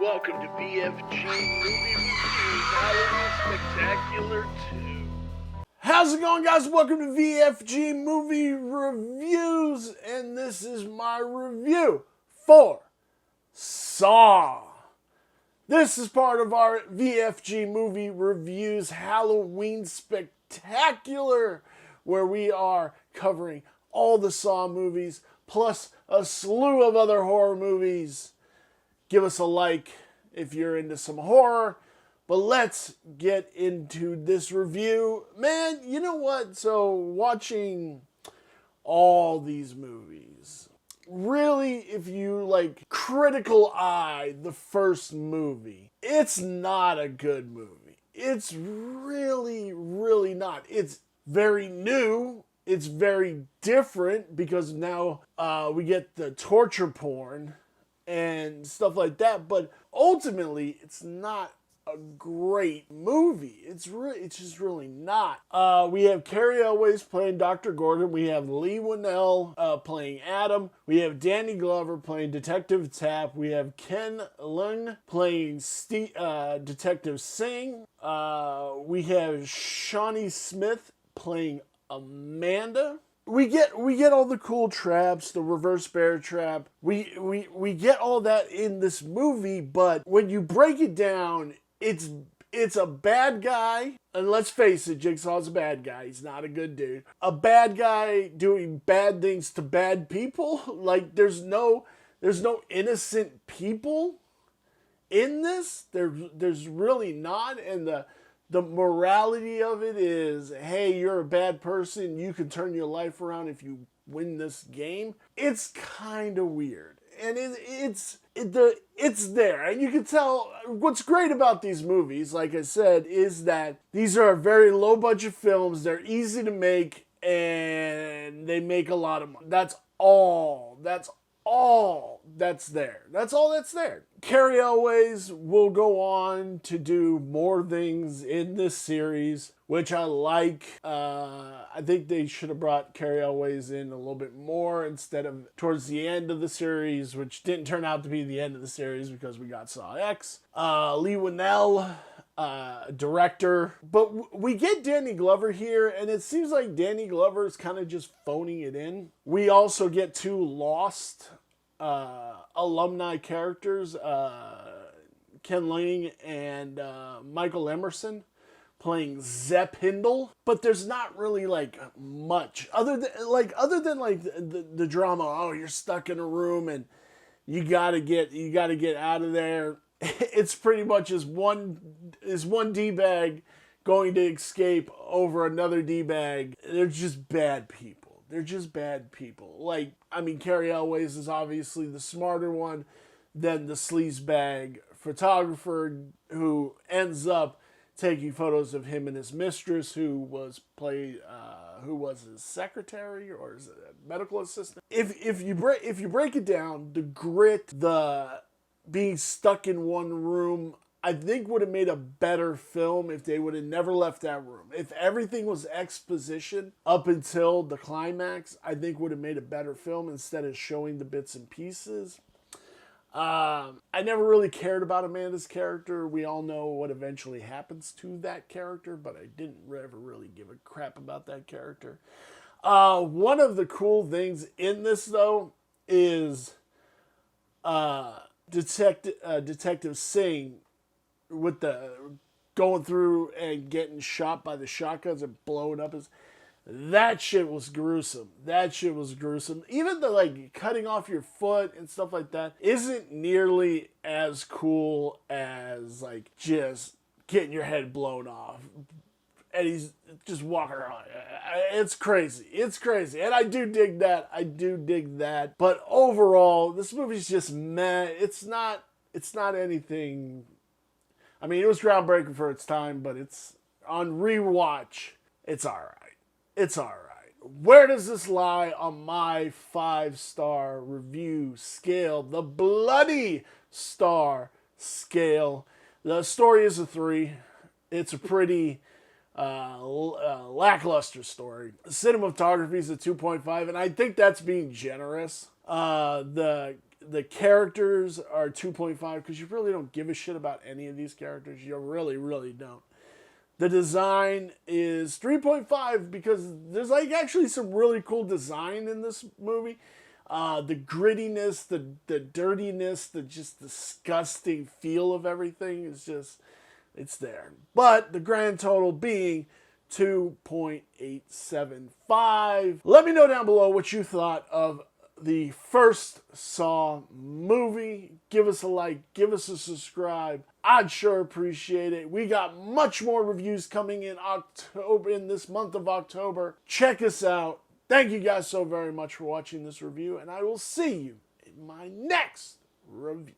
welcome to BFG Movie Reviews Halloween Spectacular 2. How's it going, guys? Welcome to VFG Movie Reviews, and this is my review for Saw. This is part of our VFG Movie Reviews Halloween Spectacular, where we are covering all the Saw movies, plus a slew of other horror movies. Give us a like if you're into some horror. But let's get into this review. Man, you know what? So watching all these movies, really, if you like critical eye the first movie, it's not a good movie. It's really, really not. It's very new. It's very different because now we get the torture porn and stuff like that. But ultimately, it's not a great movie. It's just really not. We have Carrie Elways playing Dr. Gordon. We have Lee Winnell playing Adam. We have Danny Glover playing Detective Tapp. We have Ken Leung playing Detective Singh. We have Shawnee Smith playing Amanda. We get all the cool traps, the reverse bear trap. We get all that in this movie, but when you break it down, it's a bad guy, and let's face it, Jigsaw's a bad guy. He's not a good dude. A bad guy doing bad things to bad people. Like there's no innocent people in this. There's really not, and the morality of it is, hey, you're a bad person. You can turn your life around if you win this game. It's kind of weird. And it's there. And you can tell what's great about these movies, like I said, is that these are very low budget films. They're easy to make and they make a lot of money. That's all that's there. That's all that's there. Carrie Elways will go on to do more things in this series, which I like. I think they should have brought Carrie Elways in a little bit more instead of towards the end of the series, which didn't turn out to be the end of the series because we got Saw X. Lee Winnell, director. But we get Danny Glover here, and it seems like Danny Glover is kind of just phoning it in. We also get two Lost alumni characters, Ken Leung and Michael Emerson, playing Zepp Hindle. But there's not really like much other than the drama. Oh, you're stuck in a room and you gotta get out of there. It's pretty much one D-bag going to escape over another D-bag. They're just bad people. Like, I mean, Carrie Elways is obviously the smarter one than the sleazebag photographer who ends up taking photos of him and his mistress, who was his secretary or his medical assistant. If you break it down, the grit, the being stuck in one room, I think would have made a better film if they would have never left that room. If everything was exposition up until the climax, I think would have made a better film instead of showing the bits and pieces. I never really cared about Amanda's character. We all know what eventually happens to that character, but I didn't ever really give a crap about that character. One of the cool things in this, though, is Detective Singh with the going through and getting shot by the shotguns and blowing up his. That shit was gruesome. Even the like cutting off your foot and stuff like that isn't nearly as cool as like just getting your head blown off. And he's just walking around. It's crazy. And I do dig that. But overall, this movie's just meh. It's not anything. I mean, it was groundbreaking for its time, but it's on rewatch. It's all right. Where does this lie on my 5-star review scale? The bloody star scale. The story is a 3. It's a pretty lackluster story. Cinematography is a 2.5, and I think that's being generous. The The characters are 2.5 because you really don't give a shit about any of these characters. You really, really don't. The design is 3.5 because there's like actually some really cool design in this movie. The grittiness, the dirtiness, the just disgusting feel of everything is just, it's there. But the grand total being 2.875. Let me know down below what you thought of the first Saw movie. Give us a like, give us a subscribe. I'd sure appreciate it. We got much more reviews coming in October, in this month of October. Check us out. Thank you guys so very much for watching this review, and I will see you in my next review.